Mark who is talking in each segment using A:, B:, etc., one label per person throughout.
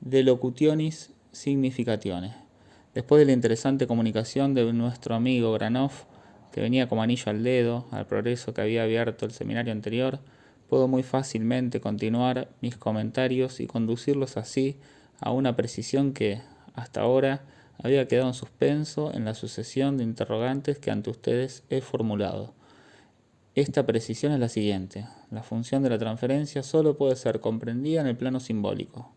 A: De locutionis significationes. Después de la interesante comunicación de nuestro amigo Granoff, que venía como anillo al dedo al progreso que había abierto el seminario anterior, puedo muy fácilmente continuar mis comentarios y conducirlos así a una precisión que, hasta ahora, había quedado en suspenso en la sucesión de interrogantes que ante ustedes he formulado. Esta precisión es la siguiente: la función de la transferencia solo puede ser comprendida en el plano simbólico.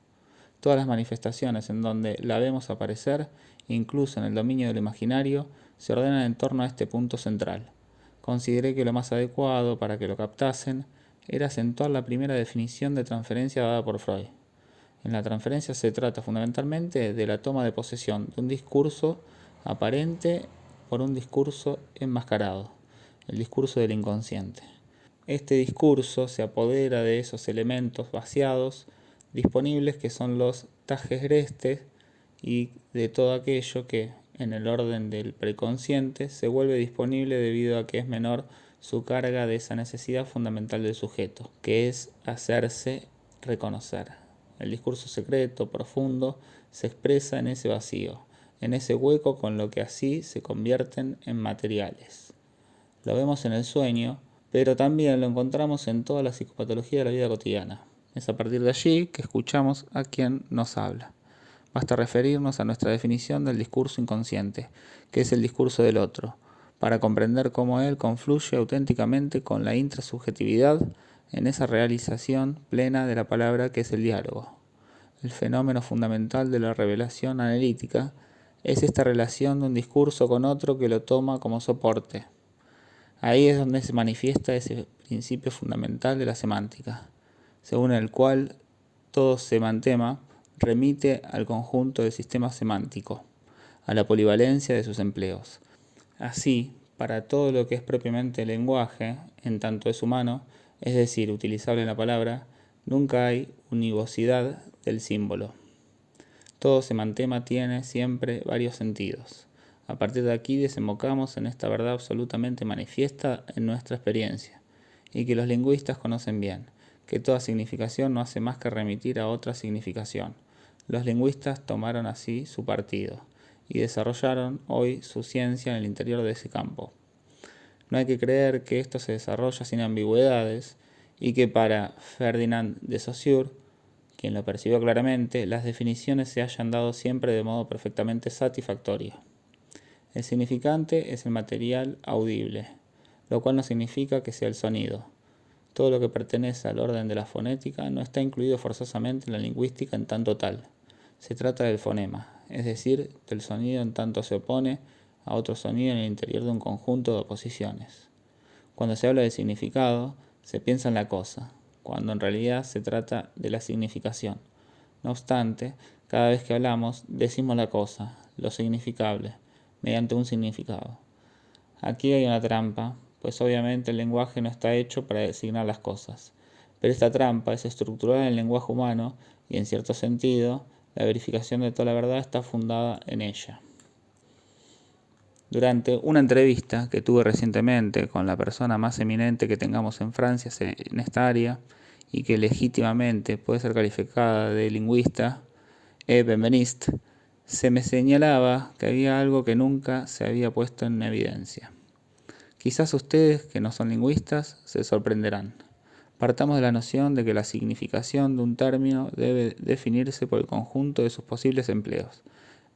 A: Todas las manifestaciones en donde la vemos aparecer, incluso en el dominio de lo imaginario, se ordenan en torno a este punto central. Consideré que lo más adecuado para que lo captasen era acentuar la primera definición de transferencia dada por Freud. En la transferencia se trata fundamentalmente de la toma de posesión de un discurso aparente por un discurso enmascarado, el discurso del inconsciente. Este discurso se apodera de esos elementos vaciados disponibles que son los tagesrestes y de todo aquello que, en el orden del preconsciente, se vuelve disponible debido a que es menor su carga de esa necesidad fundamental del sujeto, que es hacerse reconocer. El discurso secreto, profundo, se expresa en ese vacío, en ese hueco con lo que así se convierten en materiales. Lo vemos en el sueño, pero también lo encontramos en toda la psicopatología de la vida cotidiana. Es a partir de allí que escuchamos a quien nos habla. Basta referirnos a nuestra definición del discurso inconsciente, que es el discurso del otro, para comprender cómo él confluye auténticamente con la intrasubjetividad en esa realización plena de la palabra que es el diálogo. El fenómeno fundamental de la revelación analítica es esta relación de un discurso con otro que lo toma como soporte. Ahí es donde se manifiesta ese principio fundamental de la semántica, según el cual todo semantema remite al conjunto del sistema semántico, a la polivalencia de sus empleos. Así, para todo lo que es propiamente lenguaje, en tanto es humano, es decir, utilizable en la palabra, nunca hay univocidad del símbolo. Todo semantema tiene siempre varios sentidos. A partir de aquí desembocamos en esta verdad absolutamente manifiesta en nuestra experiencia, y que los lingüistas conocen bien, que toda significación no hace más que remitir a otra significación. Los lingüistas tomaron así su partido, y desarrollaron hoy su ciencia en el interior de ese campo. No hay que creer que esto se desarrolla sin ambigüedades, y que para Ferdinand de Saussure, quien lo percibió claramente, las definiciones se hayan dado siempre de modo perfectamente satisfactorio. El significante es el material audible, lo cual no significa que sea el sonido. Todo lo que pertenece al orden de la fonética no está incluido forzosamente en la lingüística en tanto tal. Se trata del fonema, es decir, del sonido en tanto se opone a otro sonido en el interior de un conjunto de oposiciones. Cuando se habla de significado, se piensa en la cosa, cuando en realidad se trata de la significación. No obstante, cada vez que hablamos, decimos la cosa, lo significable, mediante un significado. Aquí hay una trampa, pues obviamente el lenguaje no está hecho para designar las cosas, pero esta trampa es estructural en el lenguaje humano y en cierto sentido, la verificación de toda la verdad está fundada en ella. Durante una entrevista que tuve recientemente con la persona más eminente que tengamos en Francia en esta área y que legítimamente puede ser calificada de lingüista, Benveniste, se me señalaba que había algo que nunca se había puesto en evidencia. Quizás ustedes, que no son lingüistas, se sorprenderán. Partamos de la noción de que la significación de un término debe definirse por el conjunto de sus posibles empleos.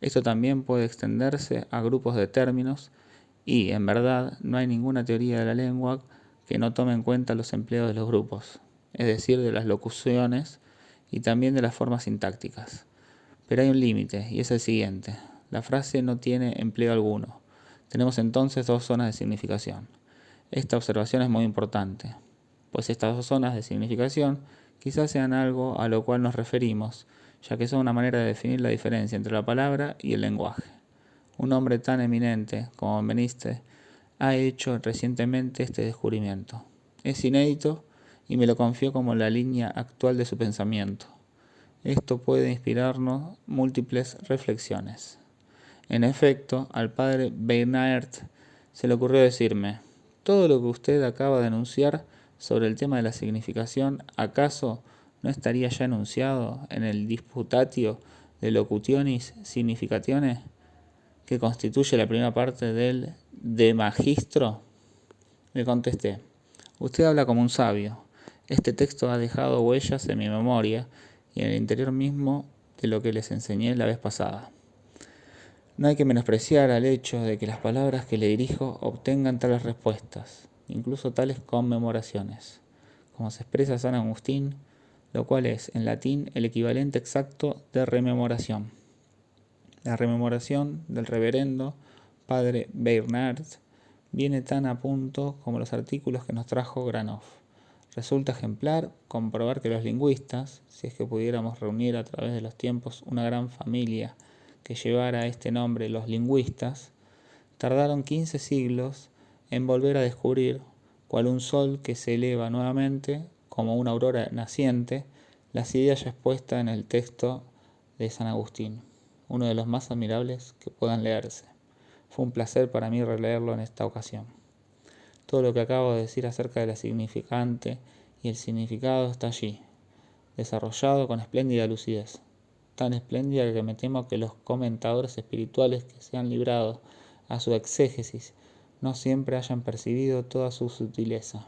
A: Esto también puede extenderse a grupos de términos y, en verdad, no hay ninguna teoría de la lengua que no tome en cuenta los empleos de los grupos, es decir, de las locuciones y también de las formas sintácticas. Pero hay un límite, y es el siguiente: la frase no tiene empleo alguno. Tenemos entonces dos zonas de significación. Esta observación es muy importante, pues estas dos zonas de significación quizás sean algo a lo cual nos referimos, ya que son una manera de definir la diferencia entre la palabra y el lenguaje. Un hombre tan eminente como Benveniste ha hecho recientemente este descubrimiento. Es inédito y me lo confió como la línea actual de su pensamiento. Esto puede inspirarnos múltiples reflexiones. En efecto, al padre Bernard se le ocurrió decirme: todo lo que usted acaba de enunciar sobre el tema de la significación, ¿acaso ¿no estaría ya enunciado en el Disputatio de Locutionis Significatione, que constituye la primera parte del De Magistro? Le contesté: usted habla como un sabio. Este texto ha dejado huellas en mi memoria y en el interior mismo de lo que les enseñé la vez pasada. No hay que menospreciar al hecho de que las palabras que le dirijo obtengan tales respuestas, incluso tales conmemoraciones, como se expresa San Agustín, lo cual es, en latín, el equivalente exacto de rememoración. La rememoración del reverendo padre Bernard viene tan a punto como los artículos que nos trajo Granoff. Resulta ejemplar comprobar que los lingüistas, si es que pudiéramos reunir a través de los tiempos una gran familia que llevara este nombre, los lingüistas, tardaron 15 siglos en volver a descubrir, cual un sol que se eleva nuevamente, como una aurora naciente, las ideas ya expuestas en el texto de San Agustín, uno de los más admirables que puedan leerse. Fue un placer para mí releerlo en esta ocasión. Todo lo que acabo de decir acerca de la significante y el significado está allí, desarrollado con espléndida lucidez, tan espléndida que me temo que los comentadores espirituales que se han librado a su exégesis no siempre hayan percibido toda su sutileza.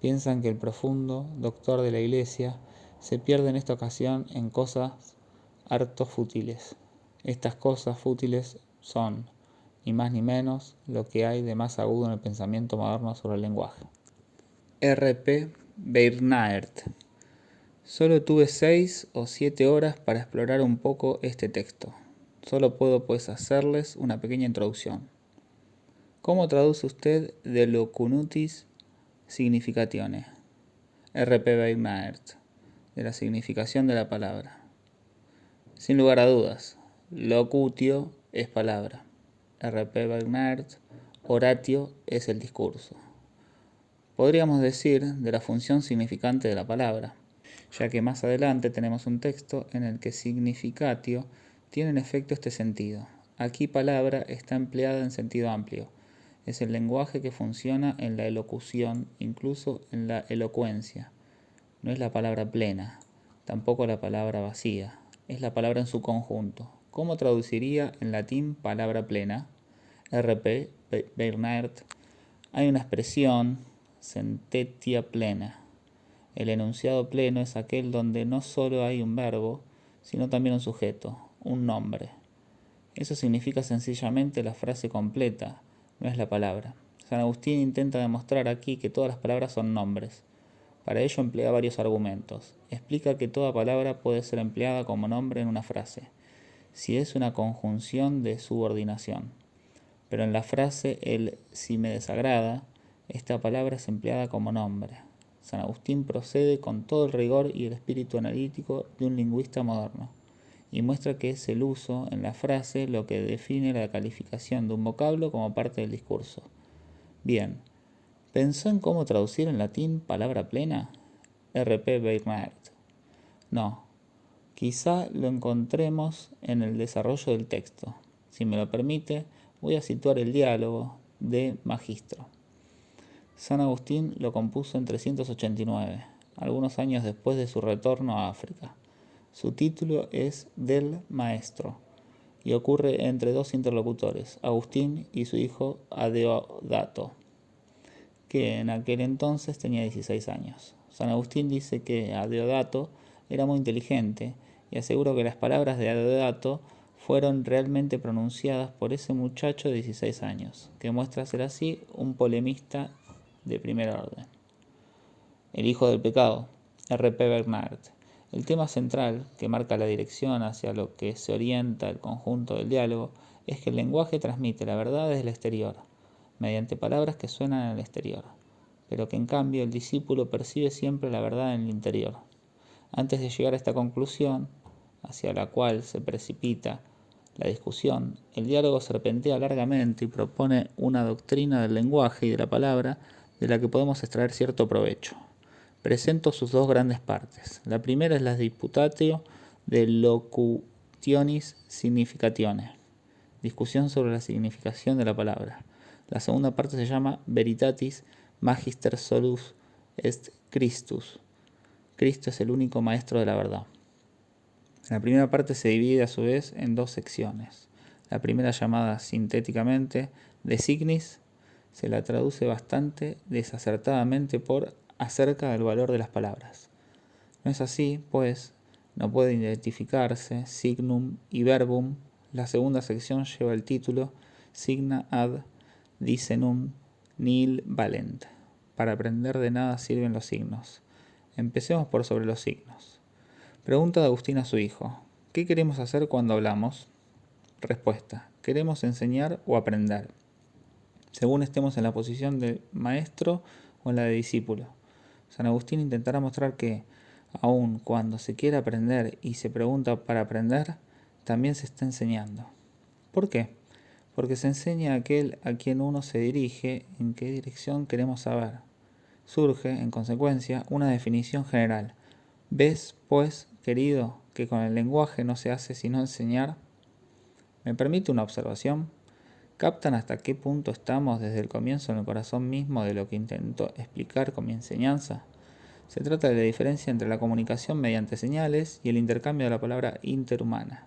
A: Piensan que el profundo doctor de la Iglesia se pierde en esta ocasión en cosas harto fútiles. Estas cosas fútiles son, ni más ni menos, lo que hay de más agudo en el pensamiento moderno sobre el lenguaje. R.P. Bernard. Solo tuve 6 o 7 horas para explorar un poco este texto. Solo puedo pues hacerles una pequeña introducción. ¿Cómo traduce usted de locunutis significatione? R.P. Bernard. De la significación de la palabra. Sin lugar a dudas, locutio es palabra. R.P. Bernard, oratio es el discurso. Podríamos decir de la función significante de la palabra, ya que más adelante tenemos un texto en el que significatio tiene en efecto este sentido. Aquí palabra está empleada en sentido amplio. Es el lenguaje que funciona en la elocución, incluso en la elocuencia. No es la palabra plena, tampoco la palabra vacía, es la palabra en su conjunto. ¿Cómo traduciría en latín palabra plena? R.P. Bernard. Hay una expresión, sentetia plena. El enunciado pleno es aquel donde no solo hay un verbo, sino también un sujeto, un nombre. Eso significa sencillamente la frase completa, no es la palabra. San Agustín intenta demostrar aquí que todas las palabras son nombres. Para ello emplea varios argumentos. Explica que toda palabra puede ser empleada como nombre en una frase, si es una conjunción de subordinación. Pero en la frase el si me desagrada, esta palabra es empleada como nombre. San Agustín procede con todo el rigor y el espíritu analítico de un lingüista moderno, y muestra que es el uso en la frase lo que define la calificación de un vocablo como parte del discurso. Bien, ¿pensó en cómo traducir en latín palabra plena? R.P. Bernard. No, quizá lo encontremos en el desarrollo del texto. Si me lo permite, voy a situar el diálogo de Magistro. San Agustín lo compuso en 389, algunos años después de su retorno a África. Su título es Del Maestro y ocurre entre dos interlocutores, Agustín y su hijo Adeodato, que en aquel entonces tenía 16 años. San Agustín dice que Adeodato era muy inteligente y asegura que las palabras de Adeodato fueron realmente pronunciadas por ese muchacho de 16 años, que muestra ser así un polemista de primer orden. El hijo del pecado, R.P. Bernard. El tema central, que marca la dirección hacia lo que se orienta el conjunto del diálogo, es que el lenguaje transmite la verdad desde el exterior, mediante palabras que suenan en el exterior, pero que en cambio el discípulo percibe siempre la verdad en el interior. Antes de llegar a esta conclusión, hacia la cual se precipita la discusión, el diálogo serpentea largamente y propone una doctrina del lenguaje y de la palabra de la que podemos extraer cierto provecho. Presento sus dos grandes partes. La primera es la Disputatio de Locutionis Significatione, discusión sobre la significación de la palabra. La segunda parte se llama Veritatis Magister Solus est Christus, Cristo es el único maestro de la verdad. La primera parte se divide a su vez en dos secciones. La primera, llamada sintéticamente de signis, se la traduce bastante desacertadamente por acerca del valor de las palabras. No es así, pues no puede identificarse signum y verbum. La segunda sección lleva el título Signa ad dicenum nihil valent. Para aprender de nada sirven los signos. Empecemos por sobre los signos. Pregunta de Agustín a su hijo: ¿qué queremos hacer cuando hablamos? Respuesta: queremos enseñar o aprender, según estemos en la posición de maestro o en la de discípulo. San Agustín intentará mostrar que, aun cuando se quiere aprender y se pregunta para aprender, también se está enseñando. ¿Por qué? Porque se enseña a aquel a quien uno se dirige en qué dirección queremos saber. Surge, en consecuencia, una definición general. ¿Ves, pues, querido, que con el lenguaje no se hace sino enseñar? ¿Me permite una observación? ¿Captan hasta qué punto estamos desde el comienzo en el corazón mismo de lo que intento explicar con mi enseñanza? Se trata de la diferencia entre la comunicación mediante señales y el intercambio de la palabra interhumana.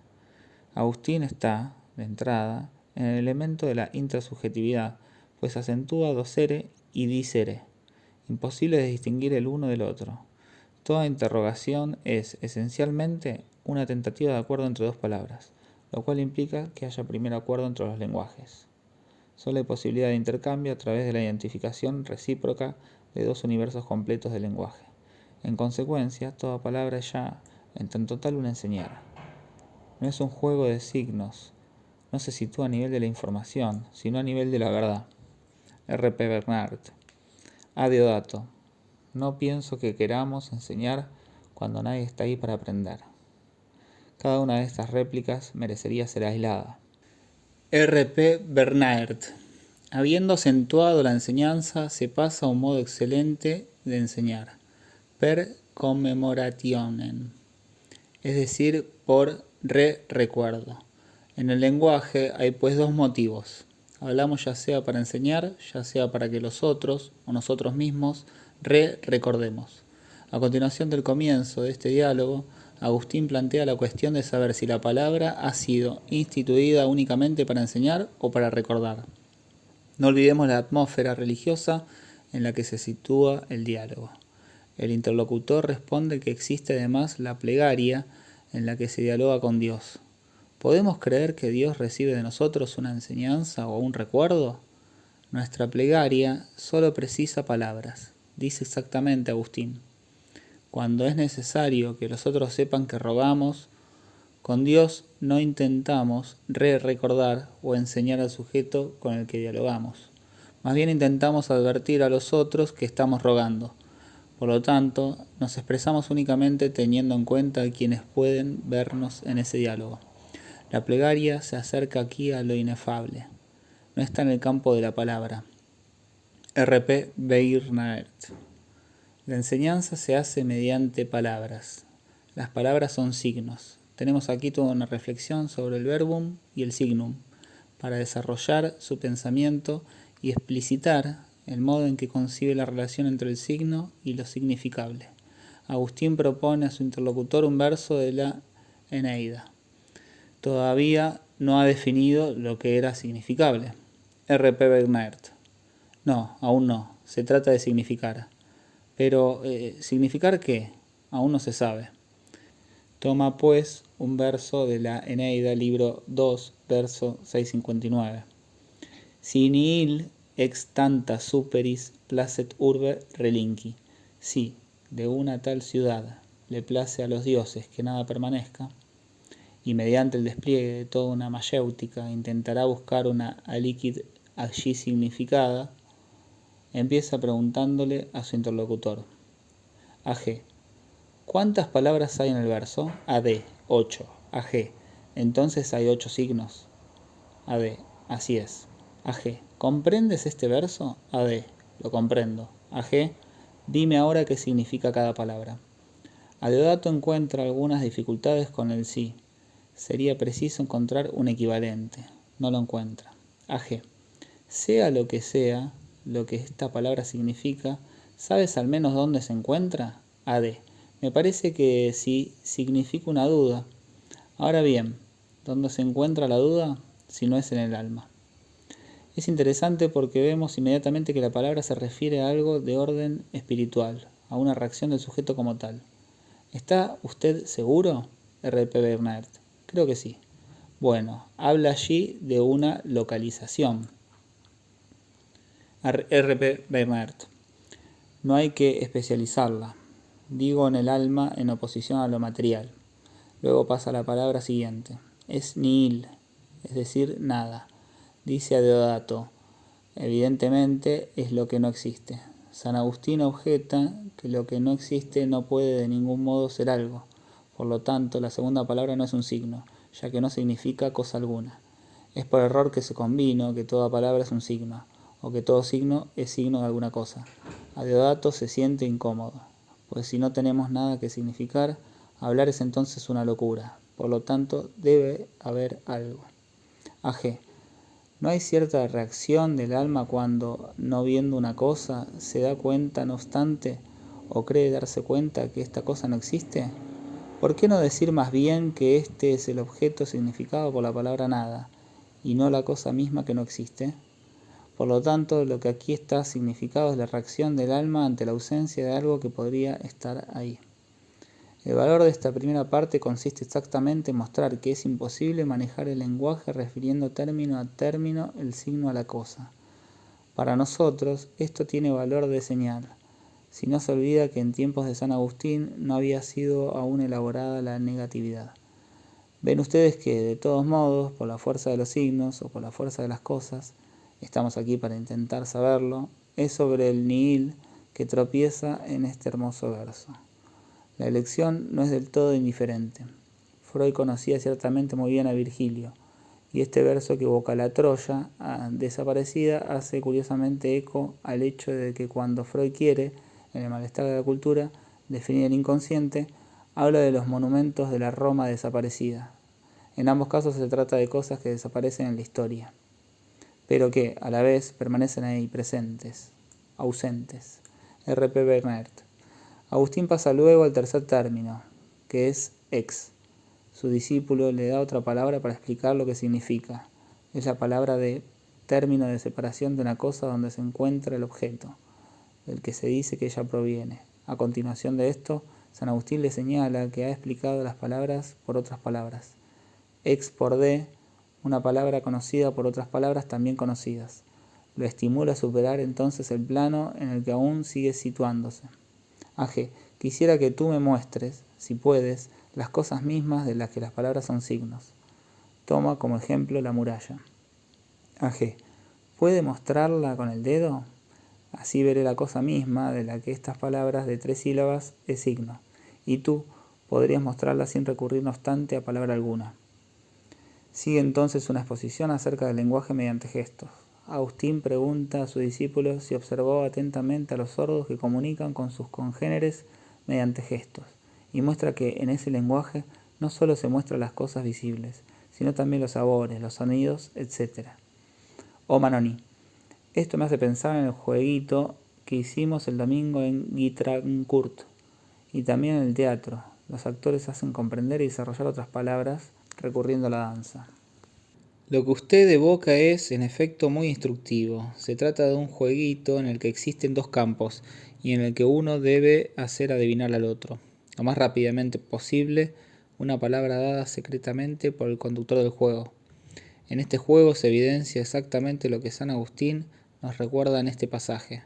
A: Agustín está, de entrada, en el elemento de la intersubjetividad, pues acentúa docere y dicere, imposible de distinguir el uno del otro. Toda interrogación es, esencialmente, una tentativa de acuerdo entre dos palabras, lo cual implica que haya primero acuerdo entre los lenguajes. Solo hay posibilidad de intercambio a través de la identificación recíproca de dos universos completos de lenguaje. En consecuencia, toda palabra es ya, en tanto tal, una enseñada. No es un juego de signos, no se sitúa a nivel de la información, sino a nivel de la verdad. R.P. Bernard. A Deodato. No pienso que queramos enseñar cuando nadie está ahí para aprender. Cada una de estas réplicas merecería ser aislada. R.P. Bernard. Habiendo acentuado la enseñanza, se pasa a un modo excelente de enseñar, per commemorationem, es decir, por recuerdo. En el lenguaje hay pues dos motivos. Hablamos ya sea para enseñar, ya sea para que los otros o nosotros mismos recordemos. A continuación del comienzo de este diálogo, Agustín plantea la cuestión de saber si la palabra ha sido instituida únicamente para enseñar o para recordar. No olvidemos la atmósfera religiosa en la que se sitúa el diálogo. El interlocutor responde que existe además la plegaria en la que se dialoga con Dios. ¿Podemos creer que Dios recibe de nosotros una enseñanza o un recuerdo? Nuestra plegaria solo precisa palabras, dice exactamente Agustín. Cuando es necesario que los otros sepan que rogamos, con Dios no intentamos recordar o enseñar al sujeto con el que dialogamos. Más bien intentamos advertir a los otros que estamos rogando. Por lo tanto, nos expresamos únicamente teniendo en cuenta a quienes pueden vernos en ese diálogo. La plegaria se acerca aquí a lo inefable. No está en el campo de la palabra. R.P. Bernard. La enseñanza se hace mediante palabras. Las palabras son signos. Tenemos aquí toda una reflexión sobre el verbum y el signum, para desarrollar su pensamiento y explicitar el modo en que concibe la relación entre el signo y lo significable. Agustín propone a su interlocutor un verso de la Eneida. Todavía no ha definido lo que era significable. R.P. Bernard. No, aún no. Se trata de significar. Pero, ¿significar qué? Aún no se sabe. Toma, pues, un verso de la Eneida, libro 2, verso 659. Si nihil ex tanta superis placet urbe relinqui. Si, de una tal ciudad, le place a los dioses que nada permanezca, y mediante el despliegue de toda una mayéutica intentará buscar una aliquid allí significada, empieza preguntándole a su interlocutor. A.G. ¿Cuántas palabras hay en el verso? A.D. 8. A.G. Entonces hay 8 signos. A.D. Así es. A.G. ¿Comprendes este verso? A.D. Lo comprendo. A.G. Dime ahora qué significa cada palabra. A Deodato encuentra algunas dificultades con el sí. Sería preciso encontrar un equivalente. No lo encuentra. A.G. Sea lo que esta palabra significa, ¿sabes al menos dónde se encuentra? A.D. Me parece que sí significa una duda. Ahora bien, ¿dónde se encuentra la duda si no es en el alma? Es interesante porque vemos inmediatamente que la palabra se refiere a algo de orden espiritual, a una reacción del sujeto como tal. ¿Está usted seguro, R.P. Bernard? Creo que sí. Bueno, habla allí de una localización. R.P. Bernard. No hay que especializarla. Digo en el alma en oposición a lo material. Luego pasa la palabra siguiente. Es nihil, es decir, nada. Dice a Deodato, evidentemente es lo que no existe. San Agustín objeta que lo que no existe no puede de ningún modo ser algo. Por lo tanto, la segunda palabra no es un signo, ya que no significa cosa alguna. Es por error que se convino que toda palabra es un signo, o que todo signo es signo de alguna cosa. A Deodato se siente incómodo, pues si no tenemos nada que significar, hablar es entonces una locura. Por lo tanto, debe haber algo. A.G. ¿No hay cierta reacción del alma cuando, no viendo una cosa, se da cuenta, no obstante, o cree darse cuenta que esta cosa no existe? ¿Por qué no decir más bien que este es el objeto significado por la palabra nada, y no la cosa misma que no existe? Por lo tanto, lo que aquí está significado es la reacción del alma ante la ausencia de algo que podría estar ahí. El valor de esta primera parte consiste exactamente en mostrar que es imposible manejar el lenguaje refiriendo término a término el signo a la cosa. Para nosotros, esto tiene valor de señal, si no se olvida que en tiempos de San Agustín no había sido aún elaborada la negatividad. Ven ustedes que, de todos modos, por la fuerza de los signos o por la fuerza de las cosas, estamos aquí para intentar saberlo, es sobre el nihil que tropieza en este hermoso verso. La elección no es del todo indiferente. Freud conocía ciertamente muy bien a Virgilio, y este verso que evoca la Troya desaparecida hace curiosamente eco al hecho de que cuando Freud quiere, en el malestar de la cultura, definir el inconsciente, habla de los monumentos de la Roma desaparecida. En ambos casos se trata de cosas que desaparecen en la historia, pero que, a la vez, permanecen ahí presentes, ausentes. R.P. Bernard. Agustín pasa luego al tercer término, que es ex. Su discípulo le da otra palabra para explicar lo que significa. Es la palabra de término de separación de una cosa donde se encuentra el objeto, del que se dice que ella proviene. A continuación de esto, San Agustín le señala que ha explicado las palabras por otras palabras. Ex por de, una palabra conocida por otras palabras también conocidas. Lo estimula a superar entonces el plano en el que aún sigue situándose. A.G. Quisiera que tú me muestres, si puedes, las cosas mismas de las que las palabras son signos. Toma como ejemplo la muralla. A.G. ¿Puede mostrarla con el dedo? Así veré la cosa misma de la que estas palabras de 3 sílabas es signo. Y tú podrías mostrarla sin recurrir no obstante a palabra alguna. Sigue entonces una exposición acerca del lenguaje mediante gestos. Agustín pregunta a su discípulo si observó atentamente a los sordos que comunican con sus congéneres mediante gestos, y muestra que en ese lenguaje no solo se muestran las cosas visibles, sino también los sabores, los sonidos, etc. Oh Manoni, esto me hace pensar en el jueguito que hicimos el domingo en Guitrancourt, y también en el teatro. Los actores hacen comprender y desarrollar otras palabras recurriendo a la danza. Lo que usted evoca es, en efecto, muy instructivo. Se trata de un jueguito en el que existen dos campos y en el que uno debe hacer adivinar al otro, lo más rápidamente posible, una palabra dada secretamente por el conductor del juego. En este juego se evidencia exactamente lo que San Agustín nos recuerda en este pasaje,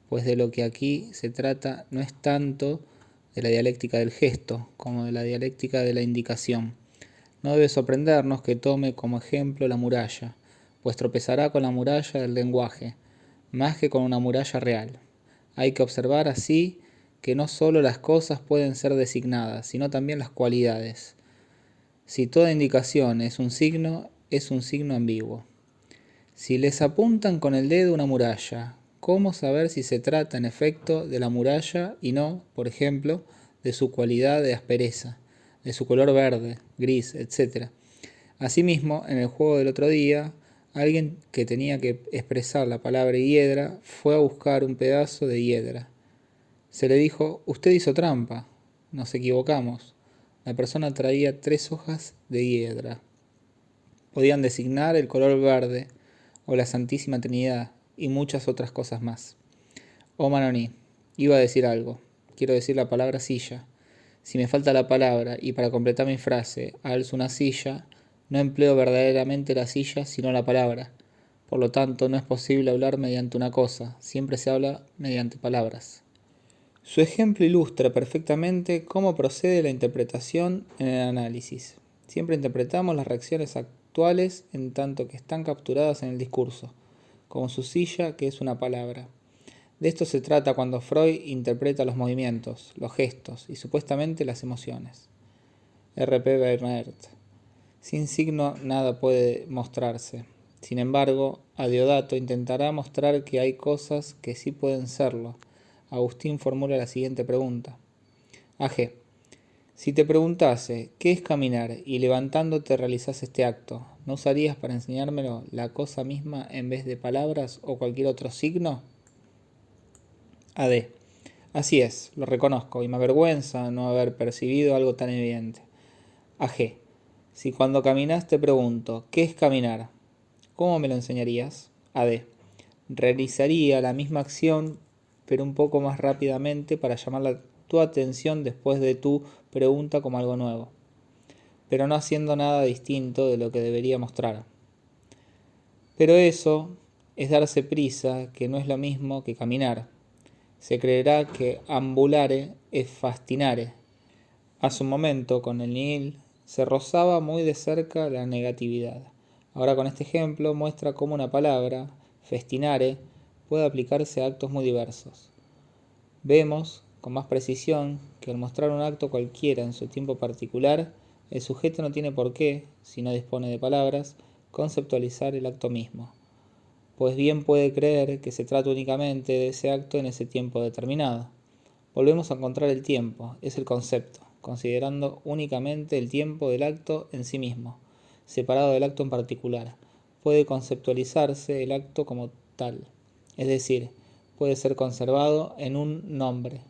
A: pues de lo que aquí se trata no es tanto de la dialéctica del gesto como de la dialéctica de la indicación. No debe sorprendernos que tome como ejemplo la muralla, pues tropezará con la muralla del lenguaje, más que con una muralla real. Hay que observar así que no solo las cosas pueden ser designadas, sino también las cualidades. Si toda indicación es un signo ambiguo. Si les apuntan con el dedo una muralla, ¿cómo saber si se trata en efecto de la muralla y no, por ejemplo, de su cualidad de aspereza, de su color verde, gris, etc.? Asimismo, en el juego del otro día, alguien que tenía que expresar la palabra hiedra fue a buscar un pedazo de hiedra. Se le dijo, usted hizo trampa, nos equivocamos. La persona traía 3 hojas de hiedra. Podían designar el color verde o la Santísima Trinidad y muchas otras cosas más. Oh Manoni, iba a decir algo. Quiero decir la palabra silla. Si me falta la palabra y para completar mi frase alzo una silla, no empleo verdaderamente la silla sino la palabra. Por lo tanto, no es posible hablar mediante una cosa, siempre se habla mediante palabras. Su ejemplo ilustra perfectamente cómo procede la interpretación en el análisis. Siempre interpretamos las reacciones actuales en tanto que están capturadas en el discurso, como su silla, que es una palabra. De esto se trata cuando Freud interpreta los movimientos, los gestos y supuestamente las emociones. R.P. Bernert. Sin signo nada puede mostrarse. Sin embargo, a Diodato intentará mostrar que hay cosas que sí pueden serlo. Agustín formula la siguiente pregunta. A.G. Si te preguntase qué es caminar y levantándote realizas este acto, ¿no usarías para enseñármelo la cosa misma en vez de palabras o cualquier otro signo? A.D. Así es, lo reconozco y me avergüenza no haber percibido algo tan evidente. A.G. Si cuando caminas te pregunto, ¿qué es caminar? ¿Cómo me lo enseñarías? A.D. Realizaría la misma acción, pero un poco más rápidamente para llamar tu atención después de tu pregunta como algo nuevo, pero no haciendo nada distinto de lo que debería mostrar. Pero eso es darse prisa, que no es lo mismo que caminar. Se creerá que ambulare es fascinare. Hace un momento, con el nihil, se rozaba muy de cerca la negatividad. Ahora con este ejemplo muestra cómo una palabra, festinare, puede aplicarse a actos muy diversos. Vemos, con más precisión, que al mostrar un acto cualquiera en su tiempo particular, el sujeto no tiene por qué, si no dispone de palabras, conceptualizar el acto mismo, pues bien puede creer que se trata únicamente de ese acto en ese tiempo determinado. Volvemos a encontrar el tiempo, es el concepto, considerando únicamente el tiempo del acto en sí mismo, separado del acto en particular. Puede conceptualizarse el acto como tal, es decir, puede ser conservado en un nombre.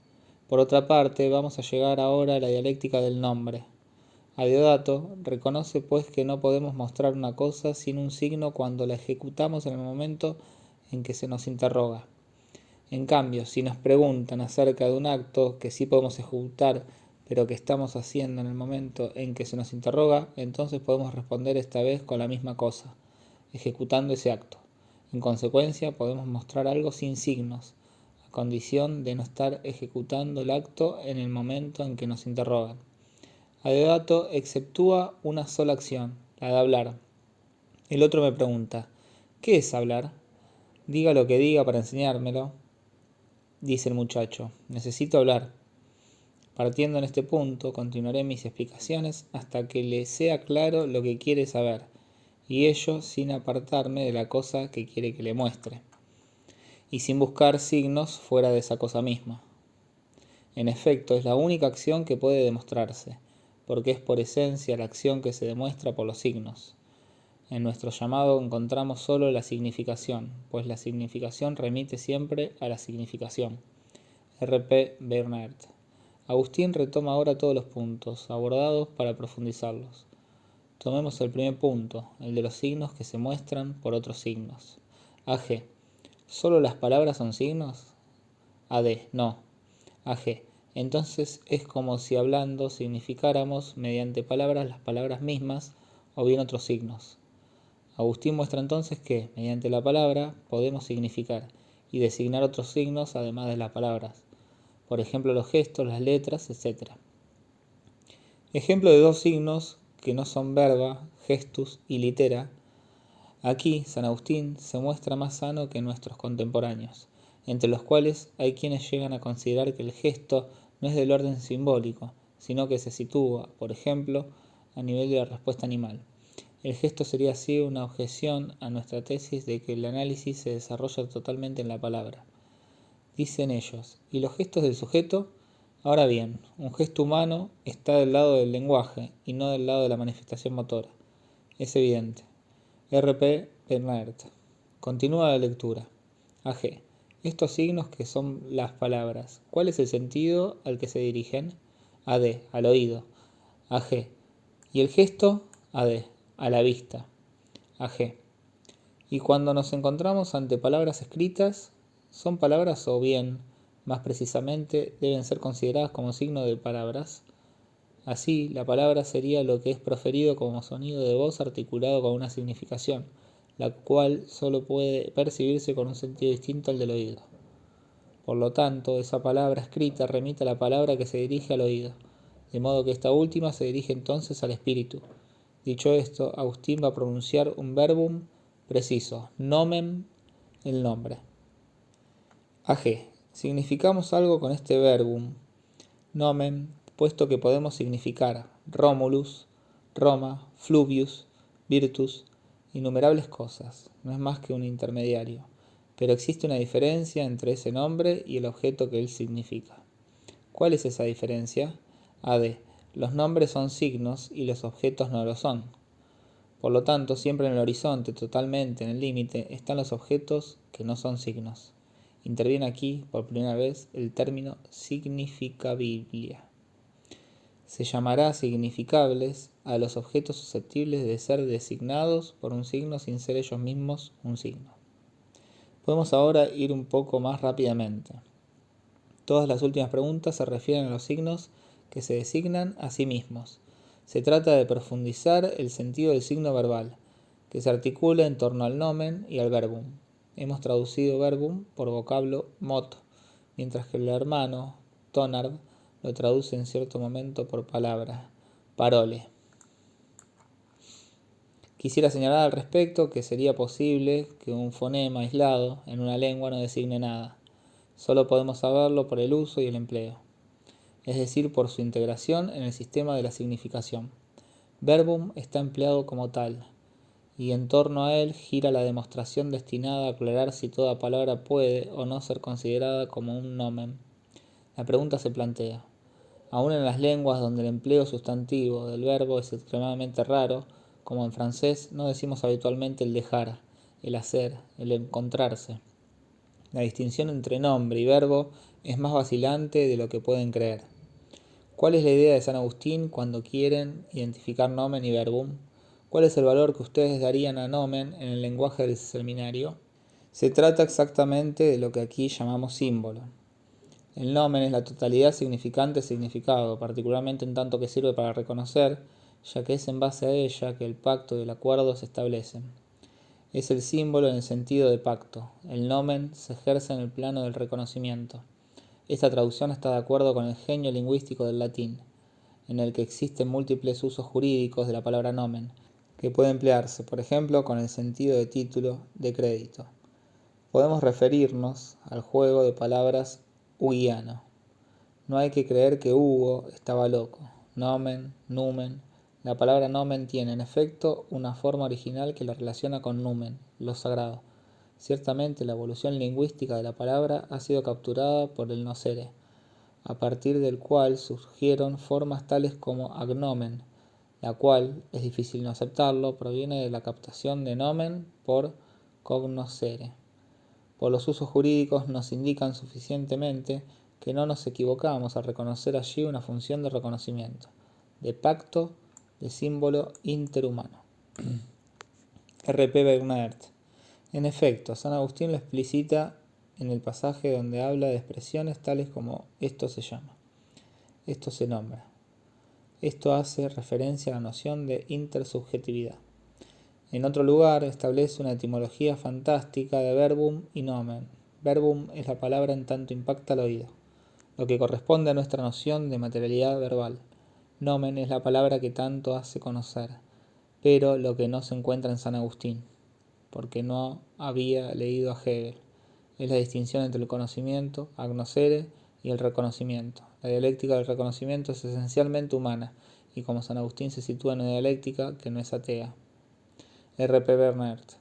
A: Por otra parte, vamos a llegar ahora a la dialéctica del nombre. A Diodato reconoce pues que no podemos mostrar una cosa sin un signo cuando la ejecutamos en el momento en que se nos interroga. En cambio, si nos preguntan acerca de un acto que sí podemos ejecutar, pero que estamos haciendo en el momento en que se nos interroga, entonces podemos responder esta vez con la misma cosa, ejecutando ese acto. En consecuencia, podemos mostrar algo sin signos, a condición de no estar ejecutando el acto en el momento en que nos interrogan. A Diodato exceptúa una sola acción, la de hablar. El otro me pregunta, ¿qué es hablar? Diga lo que diga para enseñármelo. Dice el muchacho, necesito hablar. Partiendo en este punto, continuaré mis explicaciones hasta que le sea claro lo que quiere saber, y ello sin apartarme de la cosa que quiere que le muestre, y sin buscar signos fuera de esa cosa misma. En efecto, es la única acción que puede demostrarse, porque es por esencia la acción que se demuestra por los signos. En nuestro llamado encontramos solo la significación, pues la significación remite siempre a la significación. R.P. Bernert. Agustín retoma ahora todos los puntos abordados para profundizarlos. Tomemos el primer punto, el de los signos que se muestran por otros signos. A.G. ¿Solo las palabras son signos? A.D. No. A.G. Entonces es como si hablando significáramos mediante palabras las palabras mismas o bien otros signos. Agustín muestra entonces que, mediante la palabra, podemos significar y designar otros signos además de las palabras. Por ejemplo, los gestos, las letras, etc. Ejemplo de dos signos que no son verba, gestus y litera. Aquí, San Agustín se muestra más sano que nuestros contemporáneos, entre los cuales hay quienes llegan a considerar que el gesto no es del orden simbólico, sino que se sitúa, por ejemplo, a nivel de la respuesta animal. El gesto sería así una objeción a nuestra tesis de que el análisis se desarrolla totalmente en la palabra. Dicen ellos, ¿y los gestos del sujeto? Ahora bien, un gesto humano está del lado del lenguaje y no del lado de la manifestación motora. Es evidente. R.P. Bernert. Continúa la lectura. A.G. Estos signos que son las palabras, ¿cuál es el sentido al que se dirigen? AD, al oído, AG. Y el gesto, AD, a la vista, AG. Y cuando nos encontramos ante palabras escritas, son palabras o bien, más precisamente, deben ser consideradas como signo de palabras. Así, la palabra sería lo que es proferido como sonido de voz articulado con una significación, la cual solo puede percibirse con un sentido distinto al del oído. Por lo tanto, esa palabra escrita remite a la palabra que se dirige al oído, de modo que esta última se dirige entonces al espíritu. Dicho esto, Agustín va a pronunciar un verbum preciso, nomen, el nombre. AG. Significamos algo con este verbum, nomen, puesto que podemos significar Romulus, Roma, Fluvius, Virtus, innumerables cosas, no es más que un intermediario, pero existe una diferencia entre ese nombre y el objeto que él significa. ¿Cuál es esa diferencia? AD. Los nombres son signos y los objetos no lo son. Por lo tanto, siempre en el horizonte, totalmente en el límite, están los objetos que no son signos. Interviene aquí, por primera vez, el término significabilia. Se llamará significables a los objetos susceptibles de ser designados por un signo sin ser ellos mismos un signo. Podemos ahora ir un poco más rápidamente. Todas las últimas preguntas se refieren a los signos que se designan a sí mismos. Se trata de profundizar el sentido del signo verbal, que se articula en torno al nomen y al verbum. Hemos traducido verbum por vocablo mot, mientras que el hermano, Tonard, lo traduce en cierto momento por palabra, parole. Quisiera señalar al respecto que sería posible que un fonema aislado en una lengua no designe nada. Solo podemos saberlo por el uso y el empleo, es decir, por su integración en el sistema de la significación. Verbum está empleado como tal, y en torno a él gira la demostración destinada a aclarar si toda palabra puede o no ser considerada como un nomen. La pregunta se plantea: aun en las lenguas donde el empleo sustantivo del verbo es extremadamente raro, como en francés, no decimos habitualmente el dejar, el hacer, el encontrarse. La distinción entre nombre y verbo es más vacilante de lo que pueden creer. ¿Cuál es la idea de San Agustín cuando quieren identificar nomen y verbum? ¿Cuál es el valor que ustedes darían a nomen en el lenguaje del seminario? Se trata exactamente de lo que aquí llamamos símbolo. El nomen es la totalidad significante-significado, particularmente en tanto que sirve para reconocer, ya que es en base a ella que el pacto y el acuerdo se establecen. Es el símbolo en el sentido de pacto. El nomen se ejerce en el plano del reconocimiento. Esta traducción está de acuerdo con el genio lingüístico del latín, en el que existen múltiples usos jurídicos de la palabra nomen, que puede emplearse, por ejemplo, con el sentido de título, de crédito. Podemos referirnos al juego de palabras huguiano. No hay que creer que Hugo estaba loco. Nomen, numen. La palabra nomen tiene, en efecto, una forma original que la relaciona con numen, lo sagrado. Ciertamente, la evolución lingüística de la palabra ha sido capturada por el nocere, a partir del cual surgieron formas tales como agnomen, la cual, es difícil no aceptarlo, proviene de la captación de nomen por cognoscere. Por los usos jurídicos nos indican suficientemente que no nos equivocamos al reconocer allí una función de reconocimiento, de pacto, de símbolo interhumano. R.P. Bernert. En efecto, San Agustín lo explicita en el pasaje donde habla de expresiones tales como esto se llama, esto se nombra. Esto hace referencia a la noción de intersubjetividad. En otro lugar establece una etimología fantástica de verbum y nomen. Verbum es la palabra en tanto impacta al oído, lo que corresponde a nuestra noción de materialidad verbal. Nomen es la palabra que tanto hace conocer, pero lo que no se encuentra en San Agustín, porque no había leído a Hegel. Es la distinción entre el conocimiento, agnosere, y el reconocimiento. La dialéctica del reconocimiento es esencialmente humana, y como San Agustín se sitúa en una dialéctica que no es atea. R.P. Bernert.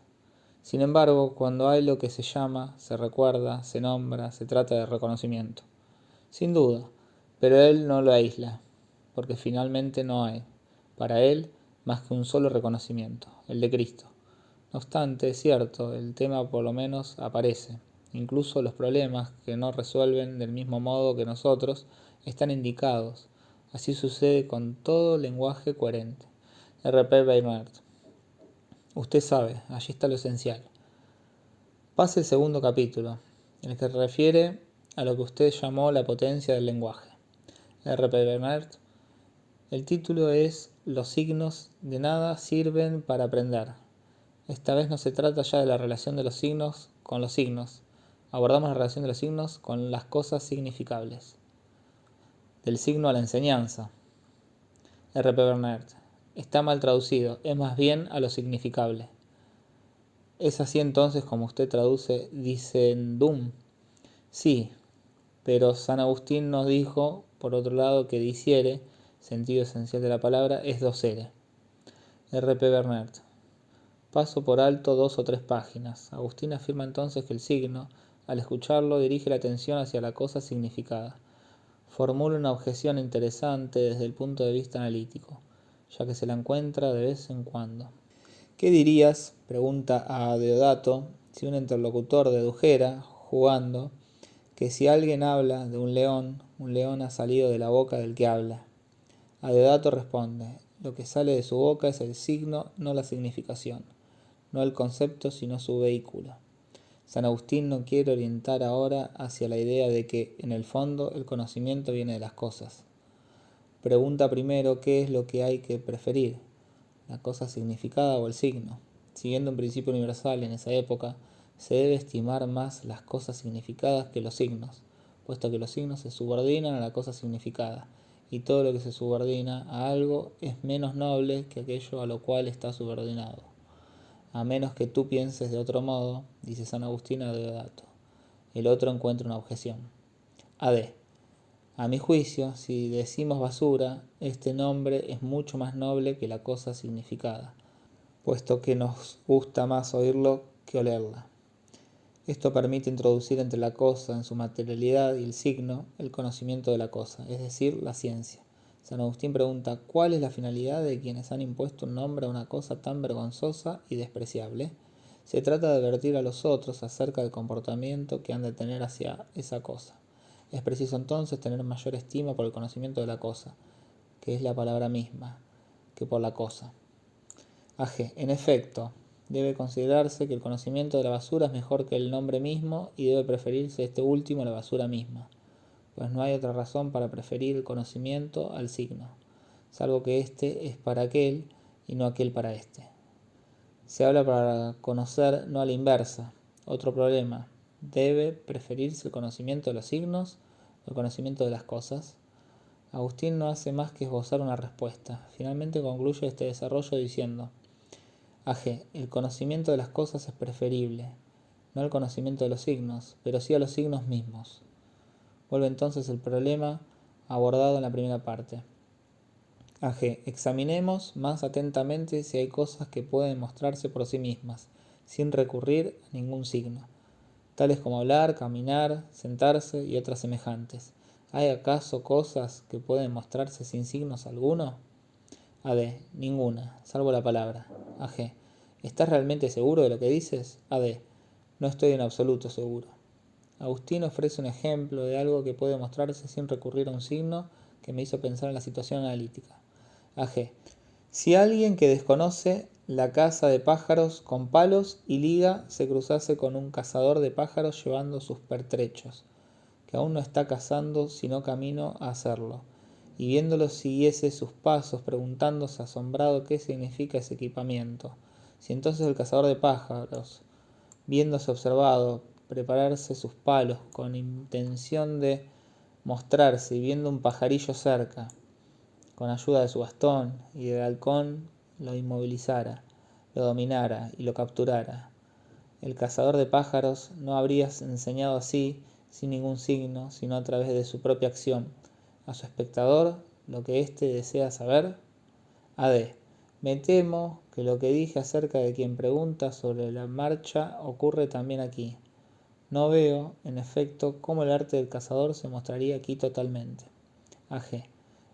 A: Sin embargo, cuando hay lo que se llama, se recuerda, se nombra, se trata de reconocimiento. Sin duda, pero él no lo aísla, porque finalmente no hay, para él, más que un solo reconocimiento, el de Cristo. No obstante, es cierto, el tema por lo menos aparece. Incluso los problemas que no resuelven del mismo modo que nosotros están indicados, Así sucede con todo lenguaje coherente. R.P. Bernard. Usted sabe, allí está lo esencial. Pase el segundo capítulo, en el que refiere a lo que usted llamó la potencia del lenguaje. R.P. Bernard. El título es Los signos de nada sirven para aprender. Esta vez no se trata ya de la relación de los signos con los signos. Abordamos la relación de los signos con las cosas significables. Del signo a la enseñanza. R.P. Bernard. Está mal traducido, es más bien a lo significable. ¿Es así entonces como usted traduce dicendum? Sí, pero San Agustín nos dijo, por otro lado, que diciere, sentido esencial de la palabra, es docere. R.P. Bernard. Paso por alto 2 o 3 páginas. Agustín afirma entonces que el signo, al escucharlo, dirige la atención hacia la cosa significada. Formula una objeción interesante desde el punto de vista analítico, ya que se la encuentra de vez en cuando. ¿Qué dirías, pregunta a Deodato, si un interlocutor dedujera, jugando, que si alguien habla de un león ha salido de la boca del que habla? A Deodato responde, lo que sale de su boca es el signo, no la significación, no el concepto, sino su vehículo. San Agustín no quiere orientar ahora hacia la idea de que, en el fondo, el conocimiento viene de las cosas. Pregunta primero qué es lo que hay que preferir, la cosa significada o el signo. Siguiendo un principio universal en esa época, se debe estimar más las cosas significadas que los signos, puesto que los signos se subordinan a la cosa significada, y todo lo que se subordina a algo es menos noble que aquello a lo cual está subordinado. A menos que tú pienses de otro modo, dice San Agustín a Deodato. El otro encuentra una objeción. AD. A mi juicio, si decimos basura, este nombre es mucho más noble que la cosa significada, puesto que nos gusta más oírlo que olerla. Esto permite introducir entre la cosa en su materialidad y el signo el conocimiento de la cosa, es decir, la ciencia. San Agustín pregunta, ¿cuál es la finalidad de quienes han impuesto un nombre a una cosa tan vergonzosa y despreciable? Se trata de advertir a los otros acerca del comportamiento que han de tener hacia esa cosa. Es preciso entonces tener mayor estima por el conocimiento de la cosa, que es la palabra misma, que por la cosa. AG. En efecto, debe considerarse que el conocimiento de la basura es mejor que el nombre mismo y debe preferirse este último a la basura misma, pues no hay otra razón para preferir el conocimiento al signo, salvo que éste es para aquel y no aquel para éste. Se habla para conocer, no a la inversa. Otro problema, ¿debe preferirse el conocimiento de los signos o el conocimiento de las cosas? Agustín no hace más que esbozar una respuesta. Finalmente concluye este desarrollo diciendo, AG. El conocimiento de las cosas es preferible, no al conocimiento de los signos, pero sí a los signos mismos. Vuelve entonces el problema abordado en la primera parte. AG. Examinemos más atentamente si hay cosas que pueden mostrarse por sí mismas, sin recurrir a ningún signo, tales como hablar, caminar, sentarse y otras semejantes. ¿Hay acaso cosas que pueden mostrarse sin signos alguno? AD. Ninguna, salvo la palabra. AG. ¿Estás realmente seguro de lo que dices? AD. No estoy en absoluto seguro. Agustín ofrece un ejemplo de algo que puede mostrarse sin recurrir a un signo que me hizo pensar en la situación analítica. AG. Si alguien que desconoce la caza de pájaros con palos y liga se cruzase con un cazador de pájaros llevando sus pertrechos, que aún no está cazando sino camino a hacerlo, y viéndolo siguiese sus pasos preguntándose asombrado qué significa ese equipamiento, si entonces el cazador de pájaros, viéndose observado, prepararse sus palos con intención de mostrarse y viendo un pajarillo cerca, con ayuda de su bastón y del halcón lo inmovilizara, lo dominara y lo capturara. El cazador de pájaros no habría enseñado así, sin ningún signo, sino a través de su propia acción, a su espectador lo que éste desea saber. AD. Me temo que lo que dije acerca de quien pregunta sobre la marcha ocurre también aquí. No veo, en efecto, cómo el arte del cazador se mostraría aquí totalmente. AG.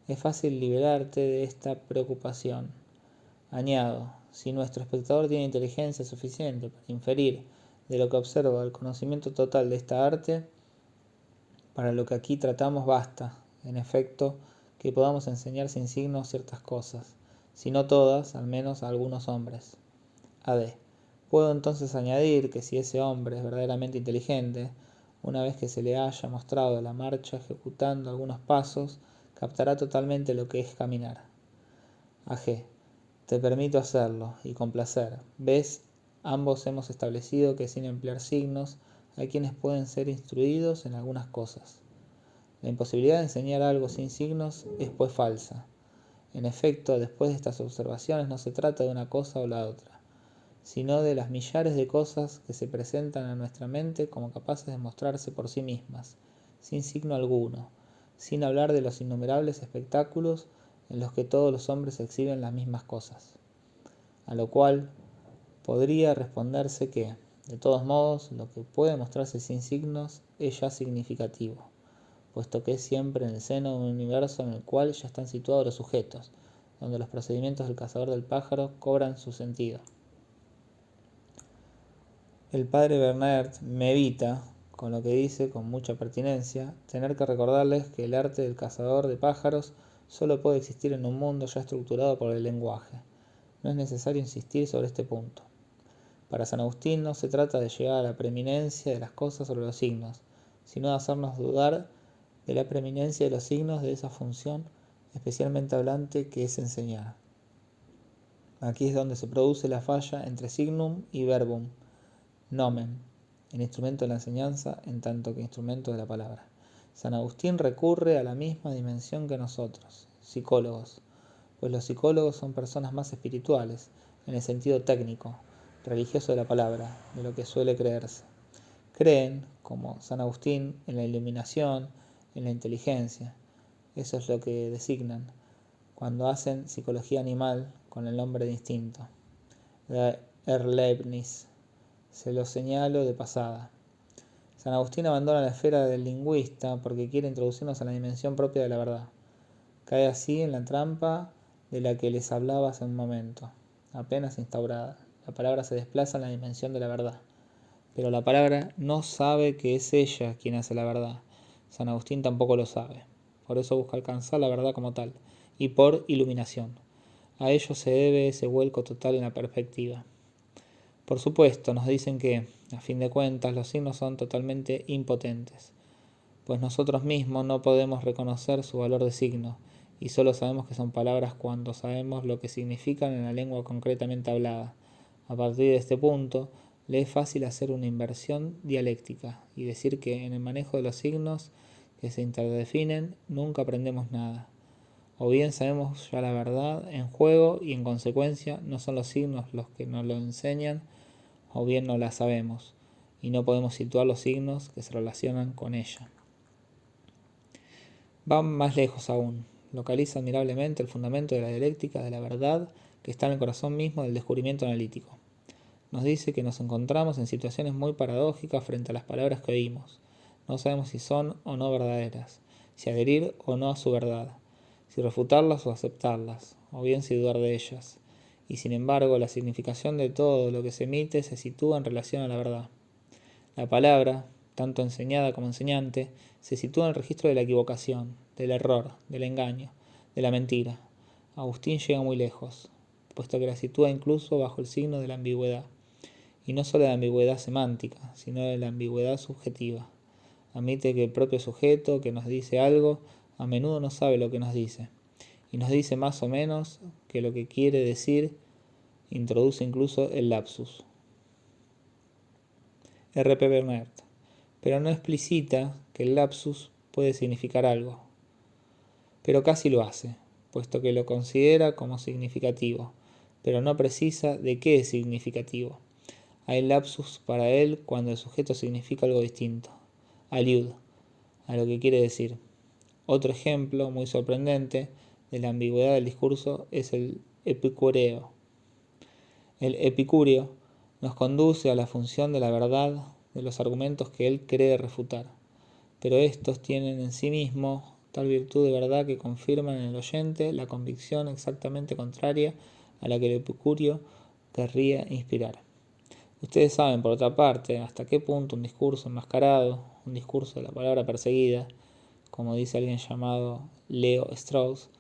A: Es fácil liberarte de esta preocupación. Añado, si nuestro espectador tiene inteligencia suficiente para inferir de lo que observa el conocimiento total de esta arte, para lo que aquí tratamos basta, en efecto, que podamos enseñar sin signos ciertas cosas, si no todas, al menos a algunos hombres. AD. Puedo entonces añadir que si ese hombre es verdaderamente inteligente, una vez que se le haya mostrado la marcha ejecutando algunos pasos, captará totalmente lo que es caminar. AG. Te permito hacerlo, y con placer. ¿Ves? Ambos hemos establecido que sin emplear signos hay quienes pueden ser instruidos en algunas cosas. La imposibilidad de enseñar algo sin signos es pues falsa. En efecto, después de estas observaciones no se trata de una cosa o la otra, sino de las millares de cosas que se presentan a nuestra mente como capaces de mostrarse por sí mismas, sin signo alguno, sin hablar de los innumerables espectáculos en los que todos los hombres exhiben las mismas cosas. A lo cual podría responderse que, de todos modos, lo que puede mostrarse sin signos es ya significativo, puesto que es siempre en el seno de un universo en el cual ya están situados los sujetos, donde los procedimientos del cazador del pájaro cobran su sentido. El padre Bernard me evita, con lo que dice con mucha pertinencia, tener que recordarles que el arte del cazador de pájaros solo puede existir en un mundo ya estructurado por el lenguaje. No es necesario insistir sobre este punto. Para San Agustín no se trata de llegar a la preeminencia de las cosas sobre los signos, sino de hacernos dudar de la preeminencia de los signos de esa función especialmente hablante que es enseñar. Aquí es donde se produce la falla entre signum y verbum, nomen, el instrumento de la enseñanza en tanto que instrumento de la palabra. San Agustín recurre a la misma dimensión que nosotros, psicólogos, pues los psicólogos son personas más espirituales, en el sentido técnico, religioso de la palabra, de lo que suele creerse. Creen, como San Agustín, en la iluminación, en la inteligencia. Eso es lo que designan cuando hacen psicología animal con el nombre de instinto. De Leibniz. Se lo señalo de pasada. San Agustín abandona la esfera del lingüista porque quiere introducirnos a la dimensión propia de la verdad. Cae así en la trampa de la que les hablaba hace un momento. Apenas instaurada, la palabra se desplaza en la dimensión de la verdad. Pero la palabra no sabe que es ella quien hace la verdad. San Agustín tampoco lo sabe. Por eso busca alcanzar la verdad como tal, y por iluminación. A ello se debe ese vuelco total en la perspectiva. Por supuesto, nos dicen que, a fin de cuentas, los signos son totalmente impotentes, pues nosotros mismos no podemos reconocer su valor de signo, y solo sabemos que son palabras cuando sabemos lo que significan en la lengua concretamente hablada. A partir de este punto, le es fácil hacer una inversión dialéctica y decir que en el manejo de los signos que se interdefinen nunca aprendemos nada. O bien sabemos ya la verdad en juego y en consecuencia no son los signos los que nos lo enseñan, o bien no la sabemos y no podemos situar los signos que se relacionan con ella. Van más lejos aún. Localiza admirablemente el fundamento de la dialéctica de la verdad que está en el corazón mismo del descubrimiento analítico. Nos dice que nos encontramos en situaciones muy paradójicas frente a las palabras que oímos. No sabemos si son o no verdaderas, si adherir o no a su verdad, si refutarlas o aceptarlas, o bien si dudar de ellas. Y sin embargo, la significación de todo lo que se emite se sitúa en relación a la verdad. La palabra, tanto enseñada como enseñante, se sitúa en el registro de la equivocación, del error, del engaño, de la mentira. Agustín llega muy lejos, puesto que la sitúa incluso bajo el signo de la ambigüedad, y no solo de la ambigüedad semántica, sino de la ambigüedad subjetiva. Admite que el propio sujeto que nos dice algo a menudo no sabe lo que nos dice, y nos dice más o menos que lo que quiere decir, introduce incluso el lapsus. R.P. Bernard, pero no explicita que el lapsus puede significar algo, pero casi lo hace, puesto que lo considera como significativo, pero no precisa de qué es significativo. Hay lapsus para él cuando el sujeto significa algo distinto, aliud, a lo que quiere decir. Otro ejemplo muy sorprendente de la ambigüedad del discurso es el epicúreo. El epicúreo nos conduce a la función de la verdad de los argumentos que él cree refutar, pero estos tienen en sí mismos tal virtud de verdad que confirman en el oyente la convicción exactamente contraria a la que el epicúreo querría inspirar. Ustedes saben, por otra parte, hasta qué punto un discurso enmascarado, un discurso de la palabra perseguida, como dice alguien llamado Leo Strauss,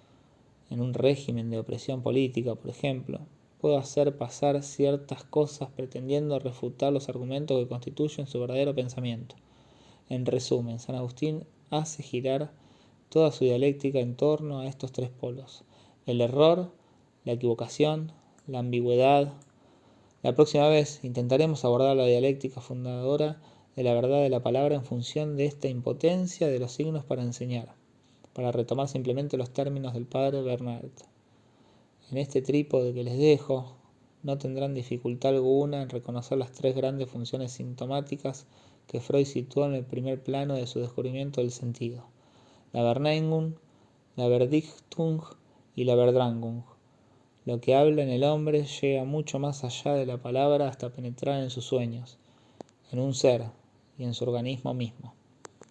A: en un régimen de opresión política, por ejemplo, puedo hacer pasar ciertas cosas pretendiendo refutar los argumentos que constituyen su verdadero pensamiento. En resumen, San Agustín hace girar toda su dialéctica en torno a estos tres polos: el error, la equivocación, la ambigüedad. La próxima vez intentaremos abordar la dialéctica fundadora de la verdad de la palabra en función de esta impotencia de los signos para enseñar, para retomar simplemente los términos del padre Bernard. En este trípode que les dejo, no tendrán dificultad alguna en reconocer las tres grandes funciones sintomáticas que Freud situó en el primer plano de su descubrimiento del sentido: la Verneinung, la Verdichtung y la Verdrängung. Lo que habla en el hombre llega mucho más allá de la palabra hasta penetrar en sus sueños, en un ser y en su organismo mismo.